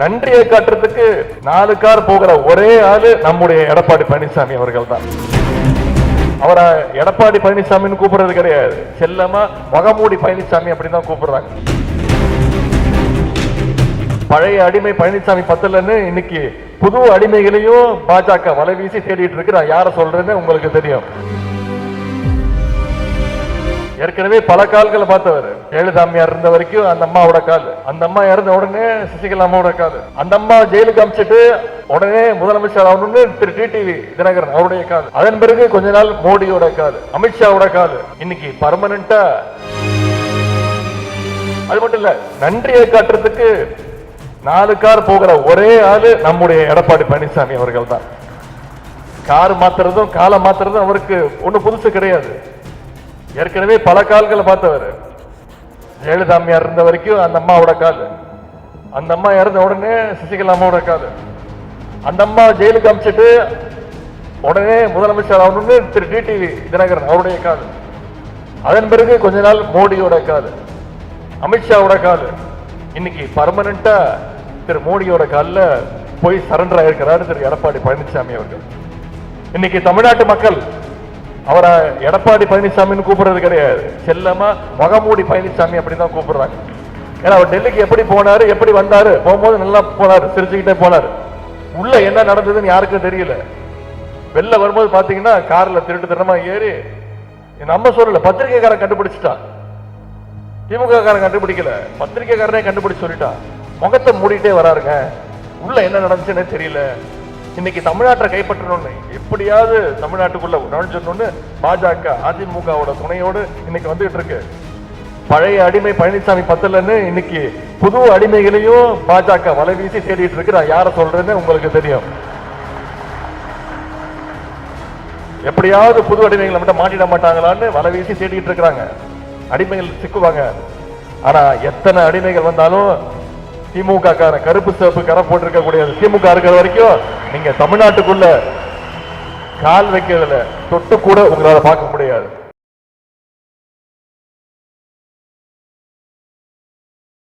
நன்றியை காட்டுறதுக்கு 4 கார் போகிற ஒரே ஆளு நம்முடைய எடப்பாடி பழனிசாமி அவர்கள் தான். அவரை எடப்பாடி பழனிசாமின்னு கூப்பிடுறது கிடையாது, செல்லமா முகமூடி பழனிசாமி அப்படிதான் கூப்பிடுறாங்க. பழைய அடிமை பழனிசாமி பத்தலன்னு இன்னைக்கு புது அடிமைகளையும் பாஜக வலை வீசி தேடிட்டு இருக்கு. நான் யாரை சொல்றேன்னு உங்களுக்கு தெரியும். ஏற்கனவே பல கால்களை பார்த்தவர். ஜெயலலிதாமியார் இருந்த வரைக்கும் அந்த அம்மாவோட கால், அந்த அம்மா இறந்த உடனே சசிகலா அம்மாவோட கால், அந்த அம்மா ஜெயிலுக்கு அமிச்சிட்டு உடனே முதலமைச்சர் ஆகணும்னு திரு டிடிவி தினகரன் அவருடைய கால், அதன் பிறகு கொஞ்ச நாள் மோடியோட கால், அமித்ஷாவோட கால், இன்னைக்கு பர்மனண்டா. அது மட்டும் இல்ல, நன்றியை காட்டுறதுக்கு 4 கார் போகிற ஒரே ஆளு நம்முடைய எடப்பாடி பழனிசாமி அவர்கள் தான். கார் மாத்துறதும் காலை மாத்துறதும் அவருக்கு ஒன்னும் புதுசு கிடையாது. ஏற்கனவே பல கால்களை பார்த்தவர். ஜெயலலிதாமியார் இருந்த வரைக்கும் அந்த அம்மாவோட கால், அந்த அம்மா இறந்த உடனே சசிகலா அம்மாவோட கால், அந்த அம்மா ஜெயிலுக்கு அமிச்சிட்டு உடனே முதலமைச்சர் ஆகணும்னு திரு டிடிவி தினகரன் அவருடைய கால், அதன் பிறகு கொஞ்ச நாள் மோடியோட கால், அமித்ஷாவோட கால், இன்னைக்கு பர்மனண்டா திரு மோடியோட காலில் போய் சரண்டர் ஆயிருக்கிறார் திரு எடப்பாடி பழனிசாமி அவர்கள். இன்னைக்கு தமிழ்நாட்டு மக்கள் அவரை எடப்பாடி பழனிசாமின்னு கூப்பிடுறது கிடையாது, செல்லமா முகமூடி பழனிசாமி அப்படிதான் கூப்பிடுறாங்க. ஏன்னா அவர் டெல்லிக்கு எப்படி போனாரு, எப்படி வந்தாரு, போகும்போது நல்லா போனாரு, சிரிச்சுக்கிட்டே போனாரு. உள்ள என்ன நடந்ததுன்னு யாருக்கும் தெரியல. வெளில வரும்போது பாத்தீங்கன்னா கார்ல திருட்டுத்தனமா ஏறி, நம்ம சொல்லல, பத்திரிகைக்காரன் கண்டுபிடிச்சிட்டான். திமுக காரன் கண்டுபிடிக்கல, பத்திரிகைக்காரனே கண்டுபிடிச்சு சொல்லிட்டான். முகத்தை மூடிட்டே வராருங்க, உள்ள என்ன நடந்துச்சுன்னே தெரியல. இன்னைக்கு தமிழ்நாட்டை கைப்பற்றணும்னு, எப்படியாவது தமிழ்நாட்டுக்குள்ள நுழைஞ்சிடணும்னு பாஜக அதிமுகவோட துணையோடு இன்னைக்கு வந்துட்டு இருக்கு. பழைய அடிமை பழனிசாமி பத்தலன்னு இன்னைக்கு புது அடிமைகளையும் பாஜக வலை வீசி தேடிட்டு இருக்கு. நான் யாரை சொல்றேன்னு உங்களுக்கு தெரியும். எப்படியாவது புது அடிமைகளை மட்டும் மாட்டிட மாட்டாங்களான்னு வலை வீசி தேடிட்டு இருக்கிறாங்க. அடிமைகள் சிக்குவாங்க. ஆனா எத்தனை அடிமைகள் வந்தாலும் திமுக காரன் கருப்பு சிவப்பு கரை போட்டிருக்க கூடியது திமுக இருக்கிற வரைக்கும் நீங்க தமிழ்நாட்டுக்குள்ள கால் வைக்கிறதுல தொட்டு கூட உங்களால பார்க்க முடியாது.